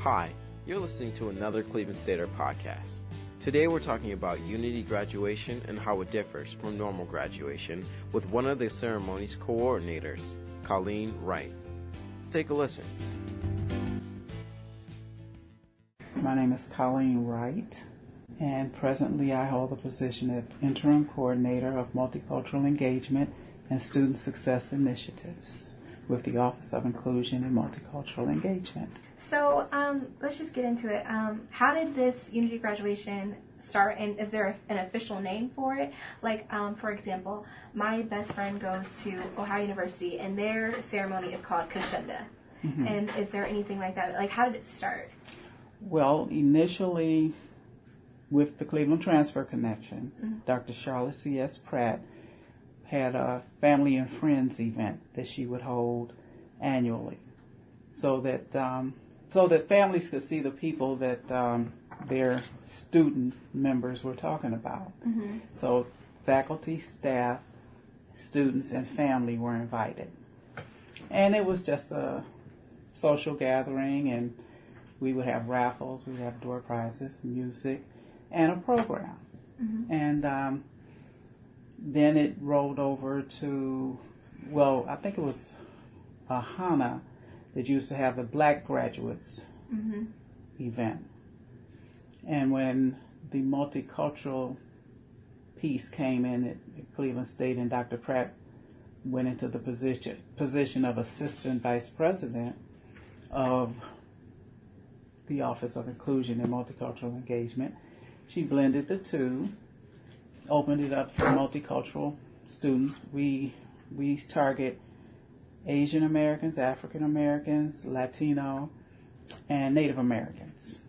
Hi, you're listening to another Cleveland Stater podcast. Today we're talking about Unity graduation and how it differs from normal graduation with one of the ceremony's coordinators, Colleen Wright. Take a listen. My name is Colleen Wright, and presently I hold the position of Interim Coordinator of Multicultural Engagement and Student Success Initiatives with the Office of Inclusion and Multicultural Engagement. So let's just get into it. How did this Unity graduation start, and is there an official name for it? Like, for example, my best friend goes to Ohio University, and their ceremony is called Kashunda. Mm-hmm. And is there anything like that? Like, how did it start? Well, initially, with the Cleveland Transfer Connection, mm-hmm. Dr. Charlotte C.S. Pratt had a family and friends event that she would hold annually, so that families could see the people that their student members were talking about. Mm-hmm. So faculty, staff, students, and family were invited. And it was just a social gathering, and we would have raffles, we would have door prizes, music, and a program. Mm-hmm. And then it rolled over to, well, I think it was HANA that used to have the Black Graduates mm-hmm. event. And when the multicultural piece came in at Cleveland State and Dr. Pratt went into the position of Assistant Vice President of the Office of Inclusion and Multicultural Engagement, she blended the two, opened it up for multicultural students. We target Asian Americans, African Americans, Latino, and Native Americans.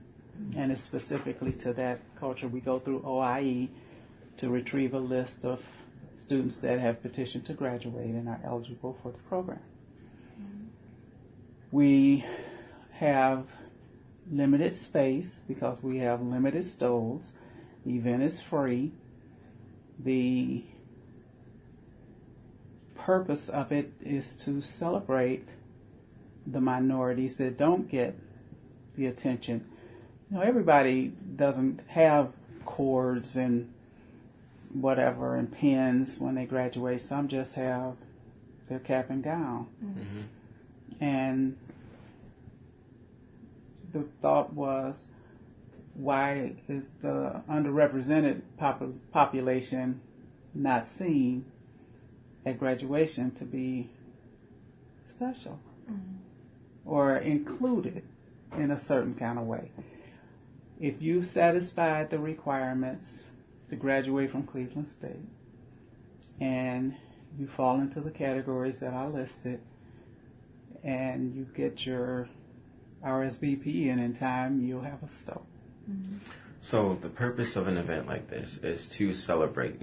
And it's specifically to that culture. We go through OIE to retrieve a list of students that have petitioned to graduate and are eligible for the program. We have limited space because we have limited stoles. The event is free. The purpose of it is to celebrate the minorities that don't get the attention. You know, everybody doesn't have cords and whatever and pins when they graduate. Some just have their cap and gown. Mm-hmm. And the thought was, why is the underrepresented population not seen at graduation to be special mm-hmm. or included in a certain kind of way? If you satisfied the requirements to graduate from Cleveland State and you fall into the categories that I listed and you get your RSVP in time, you'll have a stole. Mm-hmm. So the purpose of an event like this is to celebrate,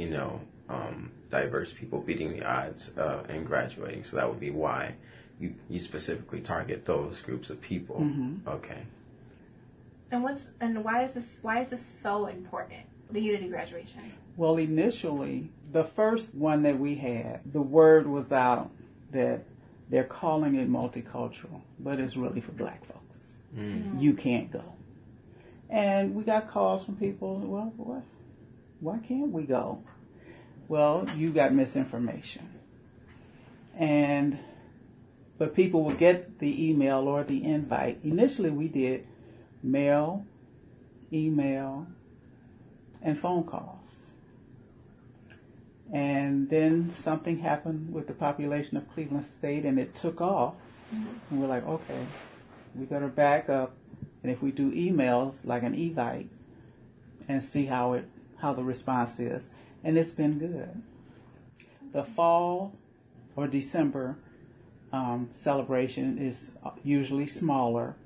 diverse people beating the odds and graduating. So that would be why you specifically target those groups of people. Mm-hmm. Okay. And why is this so important, the Unity graduation? Well, initially, the first one that we had, the word was out that they're calling it multicultural, but it's really for black folks. Mm-hmm. You can't go. And we got calls from people, well, why can't we go? Well, you got misinformation. But people would get the email or the invite. Initially, we did mail, email, and phone calls. And then something happened with the population of Cleveland State, and it took off. Mm-hmm. And we're like, okay, we got to back up. And if we do emails, like an evite, and see how the response is. And it's been good. The fall or December celebration is usually smaller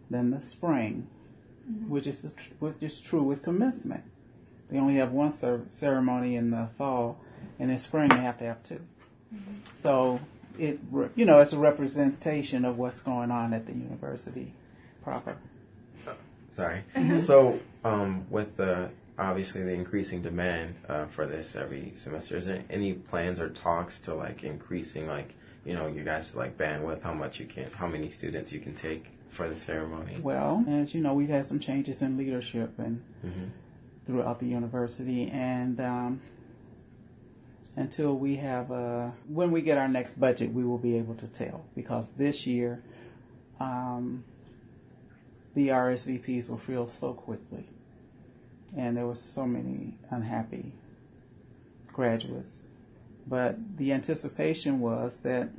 than the spring, mm-hmm. which is true with commencement. They only have one ceremony in the fall, and in spring they have to have two. Mm-hmm. So it's a representation of what's going on at the university proper. Sorry. Mm-hmm. So with obviously the increasing demand for this every semester, is there any plans or talks to increasing your guys like bandwidth, how many students you can take for the ceremony? Well, as you know, we've had some changes in leadership and throughout the university, and until we have when we get our next budget, we will be able to tell, because this year the RSVPs were filled so quickly, and there were so many unhappy graduates. But the anticipation was that,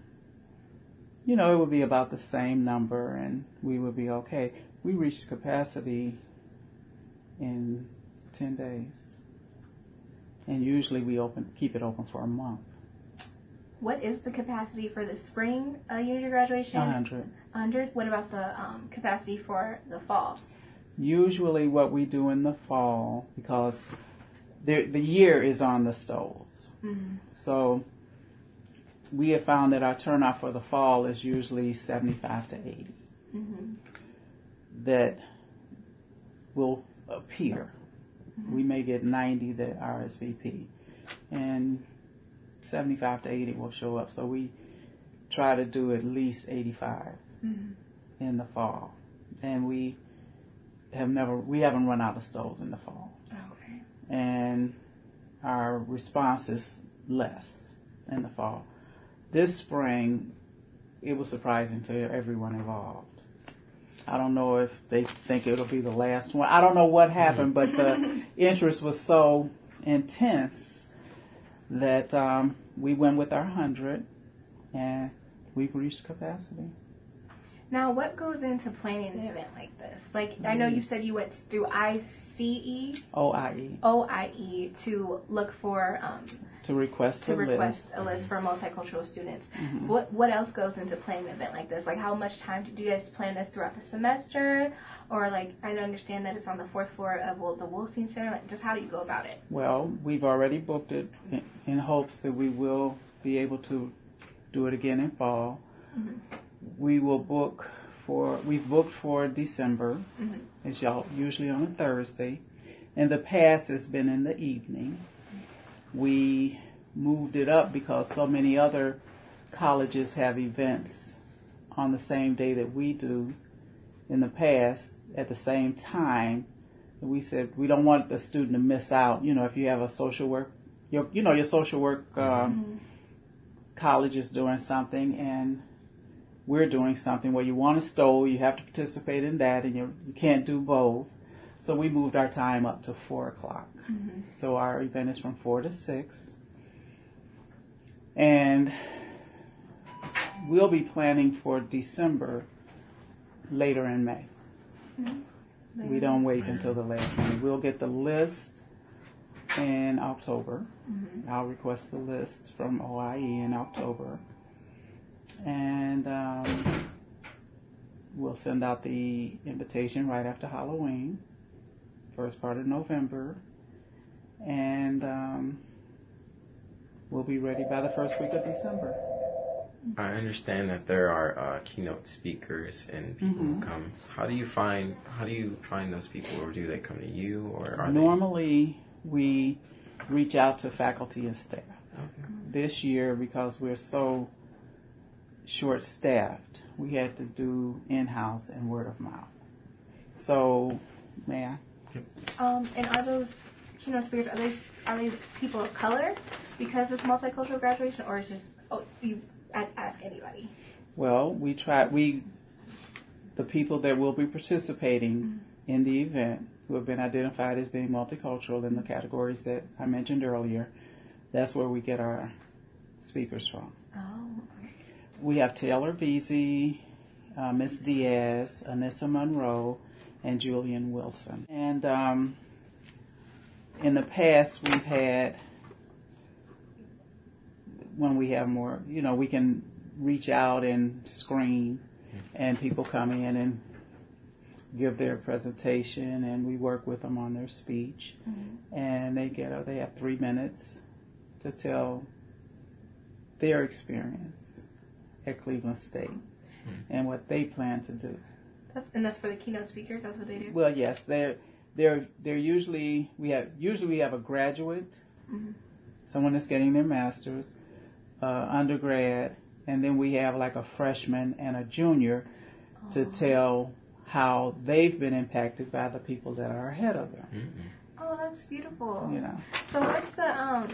it would be about the same number and we would be okay. We reached capacity in 10 days. And usually we keep it open for a month. What is the capacity for the spring Unity graduation? 100. 100? What about the capacity for the fall? Usually what we do in the fall, because the year is on the stoles. So we have found that our turnout for the fall is usually 75 to 80 that will appear. We may get 90 that RSVP, and 75 to 80 will show up. So we try to do at least 85 in the fall, and we haven't run out of stoles in the fall. Okay. And our response is less in the fall. This spring, it was surprising to everyone involved. I don't know if they think it'll be the last one. I don't know what happened, but the interest was so intense that we went with our 100, and we've reached capacity. Now, what goes into planning an event like this? Like, I know you said you went through OIE to look for to request a list for multicultural students. What else goes into planning an event like this? Like, how much time do you guys plan this throughout the semester? Or, like, I understand that it's on the 4th floor of the Wolstein Center. Like, just how do you go about it? Well, we've already booked it in hopes that we will be able to do it again in fall. We've booked for December. It's usually on a Thursday. In the past, it's been in the evening. We moved it up because so many other colleges have events on the same day that we do in the past at the same time. We said we don't want the student to miss out. If you have a social work, your social work college is doing something and we're doing something where you want a stole, you have to participate in that, and you can't do both. So we moved our time up to 4 o'clock. So our event is from 4 to 6. And we'll be planning for December later in May. We don't wait until the last minute. We'll get the list in October. I'll request the list from OIE in October. And we'll send out the invitation right after Halloween, first part of November, and we'll be ready by the first week of December. I understand that there are keynote speakers and people who come. So how do you find those people, or do they come to you, or are Normally, we reach out to faculty and staff. This year, because we're so short-staffed, we had to do in-house and word of mouth. So, may I? And are those keynote speakers, are they people of color because it's multicultural graduation, or it's just you ask anybody? Well, the people that will be participating in the event who have been identified as being multicultural in the categories that I mentioned earlier, that's where we get our speakers from. We have Taylor Veazey, Miss Diaz, Anissa Monroe, and Julian Wilson. And in the past, we've had, when we have more, we can reach out and screen, and people come in and give their presentation, and we work with them on their speech. And they have 3 minutes to tell their experience at Cleveland State and what they plan to do. That's for the keynote speakers. That's what they do. Well, yes, they're usually we have a graduate, someone that's getting their master's, undergrad, And then we have like a freshman and a junior to tell how they've been impacted by the people that are ahead of them. Mm-hmm. Oh, that's beautiful. You know. So what's the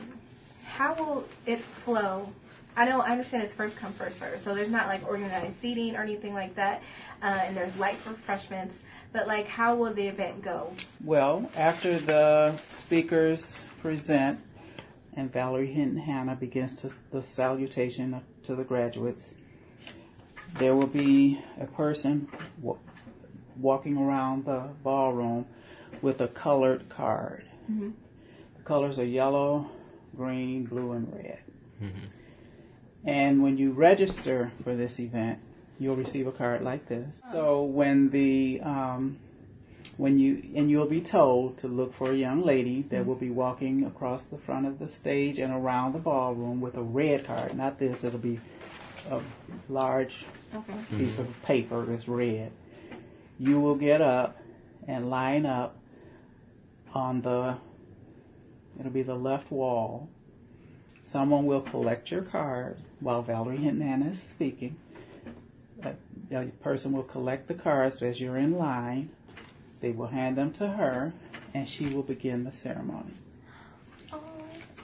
how will it flow? I understand it's first come, first serve. So there's not like organized seating or anything like that. And there's light for freshmen. But like, how will the event go? Well, after the speakers present and Valerie Hinton Hanna begins the salutation to the graduates, there will be a person walking around the ballroom with a colored card. Mm-hmm. The colors are yellow, green, blue, and red. Mm-hmm. And when you register for this event, you'll receive a card like this. So when you'll be told to look for a young lady that will be walking across the front of the stage and around the ballroom with a red card. Not this, it'll be a large piece of paper that's red. You will get up and line up on it'll be the left wall. Someone will collect your card while Valerie Hinton Hanna is speaking. A person will collect the cards as you're in line. They will hand them to her, and she will begin the ceremony. Oh.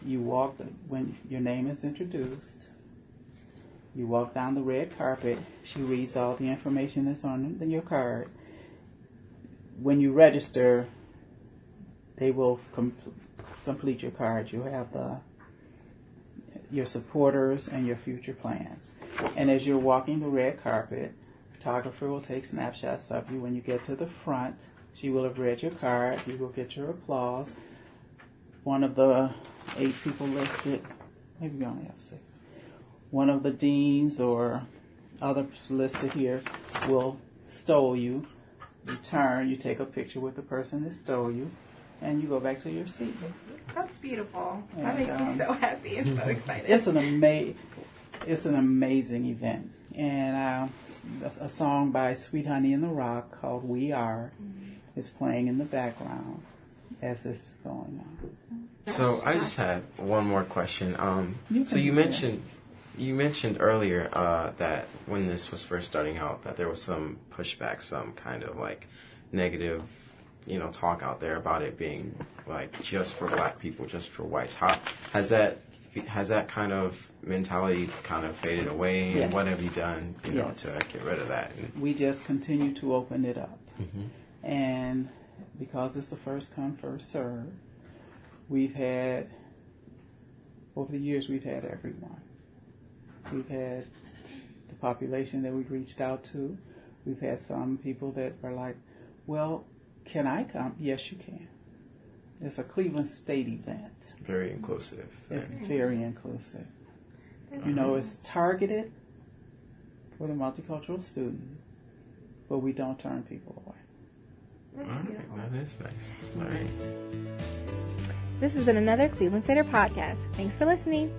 You walk, when your name is introduced, you walk down the red carpet. She reads all the information that's on your card. When you register, they will complete your card. You have your supporters and your future plans. And as you're walking the red carpet, the photographer will take snapshots of you. When you get to the front, she will have read your card. You will get your applause. One of the 8 people listed, maybe we only have 6. One of the deans or others listed here will stole you. You turn, you take a picture with the person that stole you, and you go back to your seat. That's beautiful. That makes me so happy and so excited. It's an amazing event. And a song by Sweet Honey in the Rock called We Are is playing in the background as this is going on. So I just had one more question. So you mentioned earlier that when this was first starting out, that there was some pushback, some kind of like negative, talk out there about it being like just for black people, just for whites. Has that kind of mentality kind of faded away? Yes. And what have you done, Yes. to get rid of that? We just continue to open it up. Mm-hmm. And because it's the first come, first serve, over the years, we've had everyone. We've had the population that we've reached out to. We've had some people that are like, well, can I come? Yes, you can. It's a Cleveland State event. Very inclusive. It's very inclusive. It's targeted for the multicultural student, but we don't turn people away. That's beautiful. That is nice. All right. This has been another Cleveland Stater podcast. Thanks for listening.